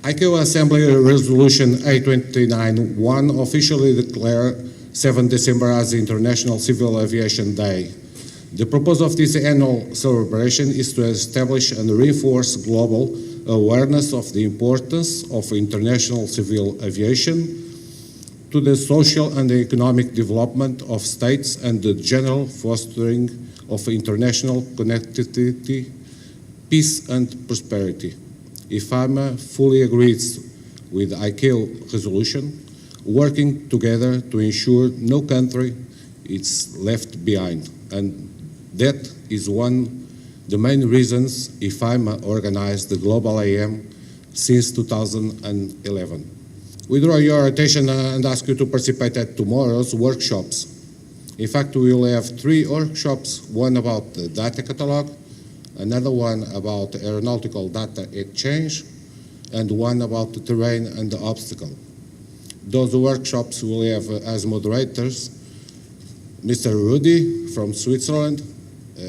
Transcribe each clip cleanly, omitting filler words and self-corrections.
ICAO Assembly Resolution 829-1 officially declared 7 December as the International Civil Aviation Day. The purpose of this annual celebration is to establish and reinforce global awareness of the importance of international civil aviation to the social and economic development of states and the general fostering of international connectivity, peace and prosperity. IFAMA fully agrees with the ICAO resolution, working together to ensure no country is left behind. And that is the main reasons IFAMA organized the Global AM since 2011. We draw your attention and ask you to participate at tomorrow's workshops. In fact, we will have 3 workshops, one about the data catalog, another one about aeronautical data exchange, and one about the terrain and the obstacle. Those workshops will have as moderators Mr. Rudy from Switzerland,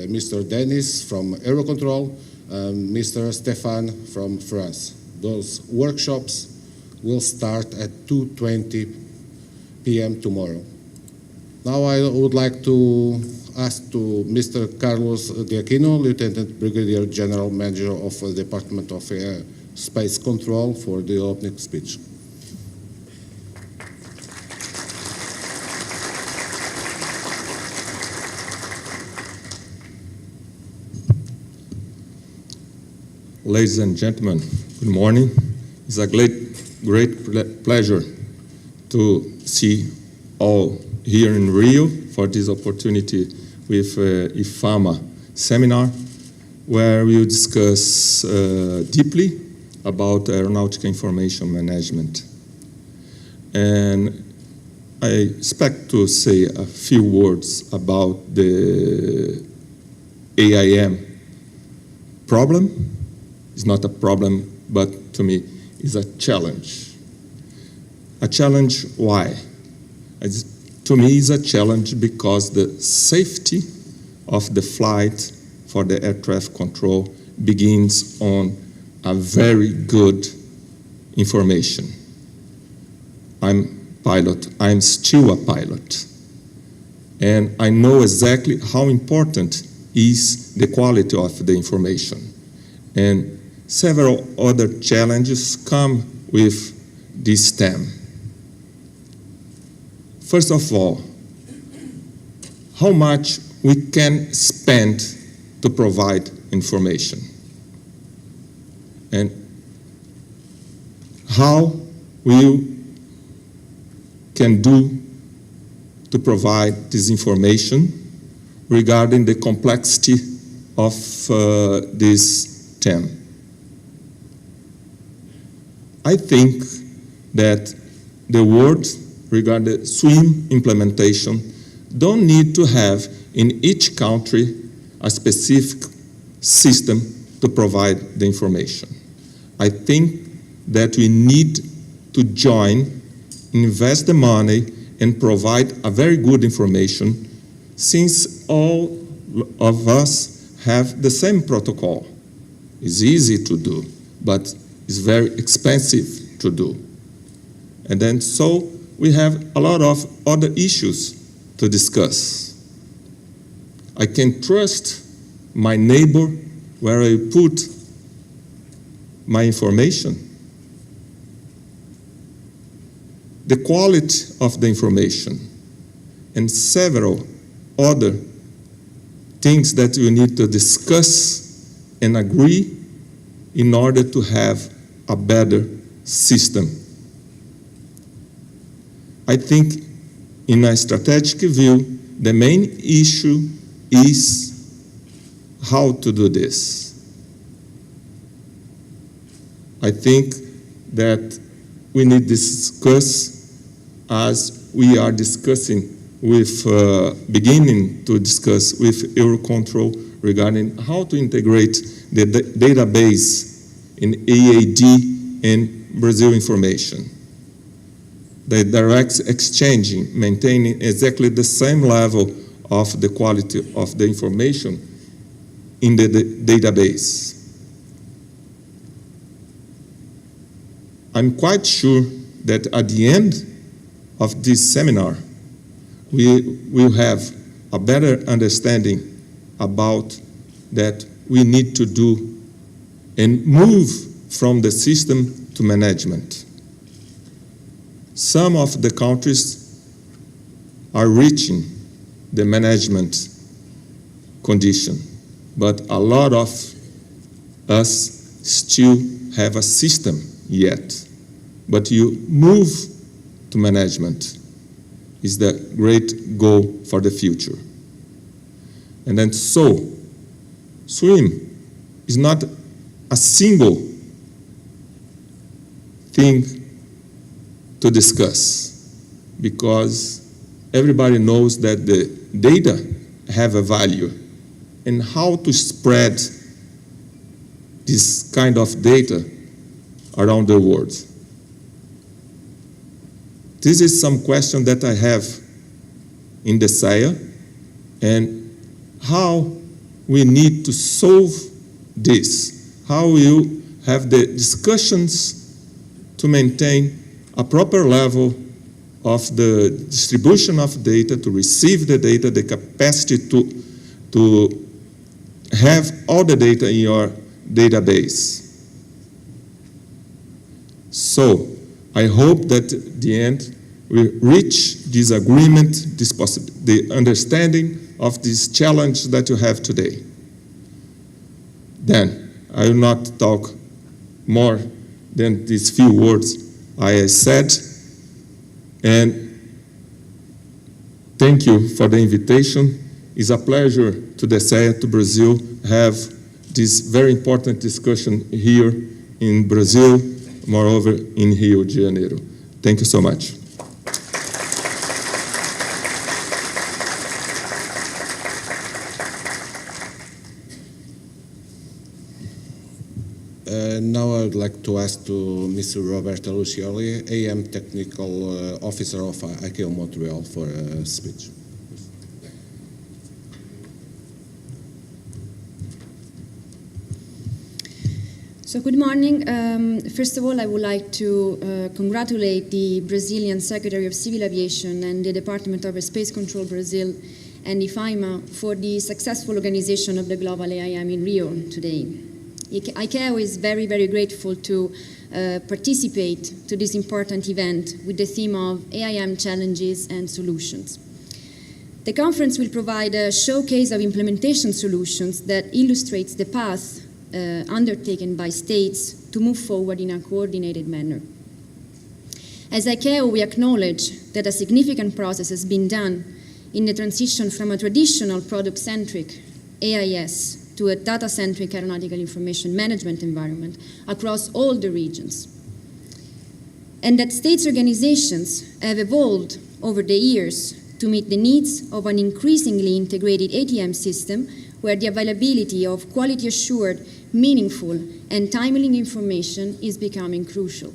Mr. Dennis from Eurocontrol, and Mr. Stefan from France. Those workshops will start at 2:20 p.m. tomorrow. Now I would like to ask to Mr. Carlos De Aquino, Lieutenant Brigadier General Manager of the Department of Air Space Control, for the opening speech. Ladies and gentlemen, good morning. It's a great pleasure to see all here in Rio for this opportunity with IFAMA seminar, where we will discuss deeply about aeronautical information management. And I expect to say a few words about the AIM problem. It's not a problem, but to me, it's a challenge. A challenge, why? To me, it's a challenge because the safety of the flight for the air traffic control begins on a very good information. I'm pilot, I'm still a pilot. And I know exactly how important is the quality of the information. And several other challenges come with this STEM. First of all, how much we can spend to provide information, and how we can do to provide this information regarding the complexity of this term. I think that the words regarding the SWIM implementation don't need to have in each country a specific system to provide the information. I think that we need to join, invest the money, and provide a very good information, since all of us have the same protocol. It's easy to do, but it's very expensive to do. And then so we have a lot of other issues to discuss. I can trust my neighbor where I put my information. The quality of the information and several other things that we need to discuss and agree in order to have a better system. I think in a strategic view, the main issue is how to do this. I think that we need to discuss, as we are discussing with, beginning to discuss with Eurocontrol regarding how to integrate the database in EAD and Brazil information. The direct exchanging, maintaining exactly the same level of the quality of the information in the database. I'm quite sure that at the end of this seminar, we will have a better understanding about that we need to do and move from the system to management. Some of the countries are reaching the management condition, but a lot of us still have a system yet. But you move to management is the great goal for the future. And then so, SWIM is not a single thing to discuss, because everybody knows that the data have a value, and how to spread this kind of data around the world. This is some question that I have in the SAIA, and how we need to solve this, how we have the discussions to maintain a proper level of the distribution of data, to receive the data, the capacity to have all the data in your database. So, I hope that at the end we reach this agreement, the understanding of this challenge that you have today. Then, I will not talk more than these few words I said, and thank you for the invitation. It's a pleasure to the SAIA, to Brazil, have this very important discussion here in Brazil, moreover in Rio de Janeiro. Thank you so much. Now I would like to ask to Mr. Roberto Lucioli, AM Technical Officer of ICAO Montreal, for a speech. So good morning. First of all, I would like to congratulate the Brazilian Secretary of Civil Aviation and the Department of Space Control Brazil and IFAIMA for the successful organization of the Global AIM in Rio today. ICAO is very, very grateful to participate to this important event with the theme of AIM challenges and solutions. The conference will provide a showcase of implementation solutions that illustrates the path undertaken by states to move forward in a coordinated manner. As ICAO, we acknowledge that a significant process has been done in the transition from a traditional product-centric AIS to a data-centric aeronautical information management environment across all the regions. And that states' organizations have evolved over the years to meet the needs of an increasingly integrated ATM system where the availability of quality-assured, meaningful, and timely information is becoming crucial.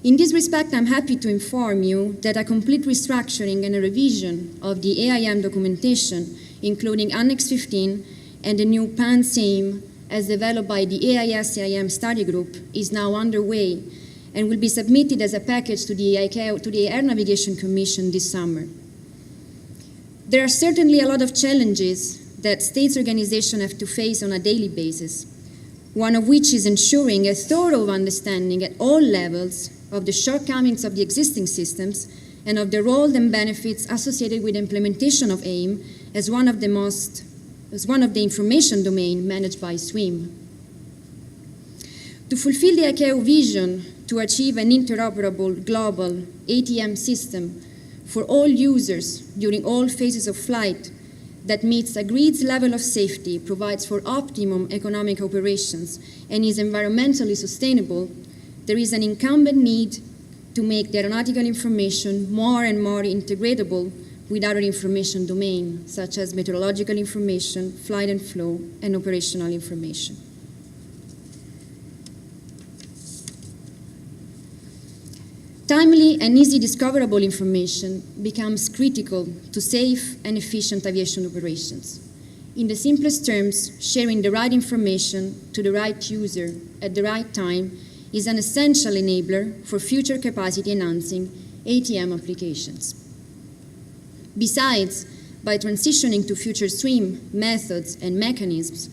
In this respect, I'm happy to inform you that a complete restructuring and a revision of the AIM documentation, including Annex 15 and the new PAN-SAME as developed by the AIS-AIM study group, is now underway and will be submitted as a package to the ICAO, to the Air Navigation Commission this summer. There are certainly a lot of challenges that states' organizations have to face on a daily basis, one of which is ensuring a thorough understanding at all levels of the shortcomings of the existing systems and of the role and benefits associated with the implementation of AIM as one of the information domain managed by SWIM. To fulfill the ICAO vision to achieve an interoperable global ATM system for all users during all phases of flight that meets agreed level of safety, provides for optimum economic operations, and is environmentally sustainable, there is an incumbent need to make the aeronautical information more and more integratable with other information domains, such as meteorological information, flight and flow, and operational information. Timely and easy discoverable information becomes critical to safe and efficient aviation operations. In the simplest terms, sharing the right information to the right user at the right time is an essential enabler for future capacity enhancing ATM applications. Besides, by transitioning to future SWIM methods and mechanisms,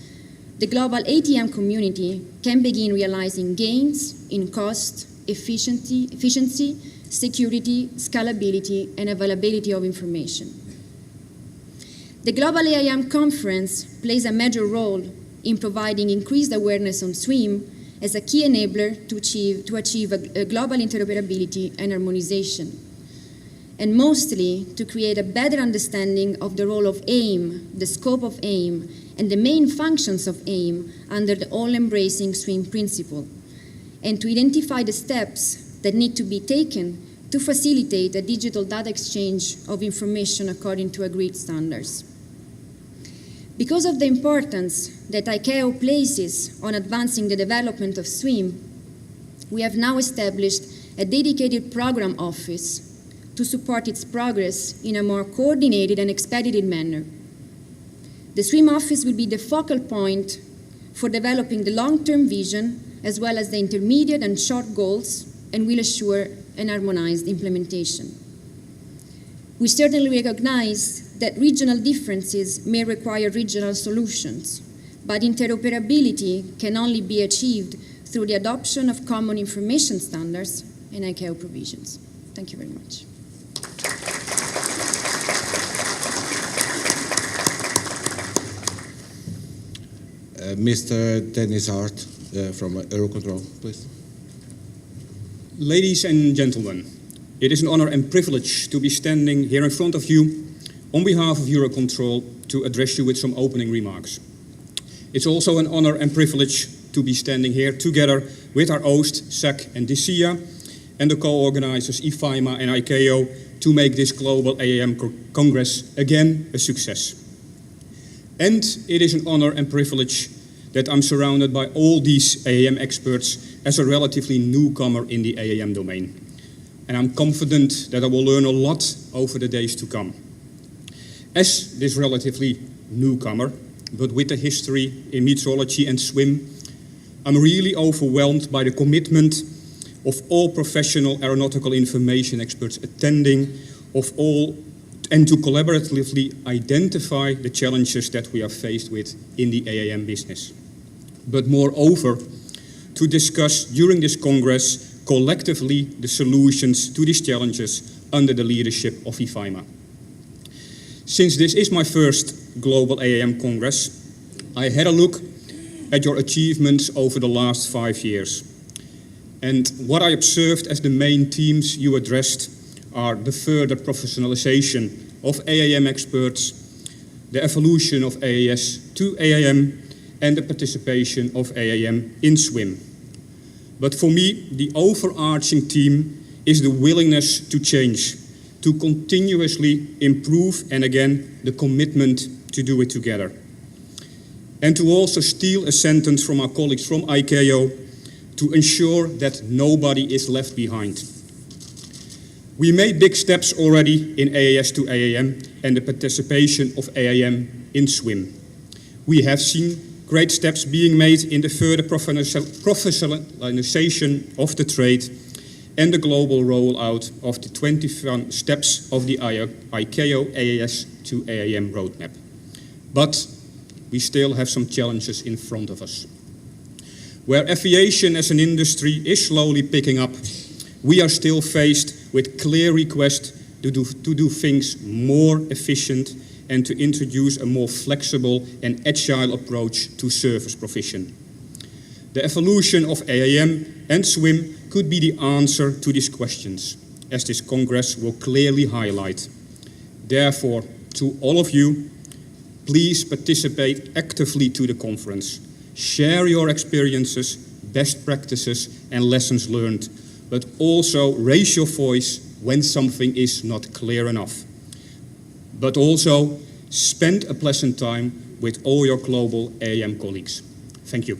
the global ATM community can begin realizing gains in cost, efficiency, security, scalability, and availability of information. The Global AIM Conference plays a major role in providing increased awareness on SWIM as a key enabler to achieve a global interoperability and harmonization, and mostly to create a better understanding of the role of AIM, the scope of AIM, and the main functions of AIM under the all-embracing SWIM principle, and to identify the steps that need to be taken to facilitate a digital data exchange of information according to agreed standards. Because of the importance that ICAO places on advancing the development of SWIM, we have now established a dedicated program office to support its progress in a more coordinated and expedited manner. The SWIM office will be the focal point for developing the long-term vision as well as the intermediate and short goals, and will assure an harmonized implementation. We certainly recognize that regional differences may require regional solutions, but interoperability can only be achieved through the adoption of common information standards and ICAO provisions. Thank you very much. Mr. Dennis Hart from Eurocontrol, please. Ladies and gentlemen, it is an honor and privilege to be standing here in front of you on behalf of Eurocontrol to address you with some opening remarks. It's also an honor and privilege to be standing here together with our host, SAC and DCIA, and the co-organizers IFIMA and ICAO to make this Global AAM Congress again a success. And it is an honor and privilege that I'm surrounded by all these AAM experts as a relatively newcomer in the AAM domain. And I'm confident that I will learn a lot over the days to come. As this relatively newcomer, but with a history in meteorology and SWIM, I'm really overwhelmed by the commitment of all professional aeronautical information experts attending, and to collaboratively identify the challenges that we are faced with in the AAM business. But moreover, to discuss during this Congress collectively the solutions to these challenges under the leadership of IFIMA. Since this is my first Global AAM Congress, I had a look at your achievements over the last 5 years. And what I observed as the main themes you addressed are the further professionalization of AAM experts, the evolution of AAS to AAM, and the participation of AAM in SWIM. But for me, the overarching theme is the willingness to change, to continuously improve, and again, the commitment to do it together. And to also steal a sentence from our colleagues from ICAO to ensure that nobody is left behind. We made big steps already in AAS to AAM and the participation of AAM in SWIM. We have seen great steps being made in the further professionalization of the trade and the global rollout of the 21 steps of the ICAO AAS to AAM roadmap. But we still have some challenges in front of us. Where aviation as an industry is slowly picking up, we are still faced with clear requests to do things more efficient and to introduce a more flexible and agile approach to service provision. The evolution of AAM and SWIM could be the answer to these questions, as this Congress will clearly highlight. Therefore, to all of you, please participate actively to the conference. Share your experiences, best practices, and lessons learned, but also raise your voice when something is not clear enough. But also spend a pleasant time with all your global AAM colleagues. Thank you.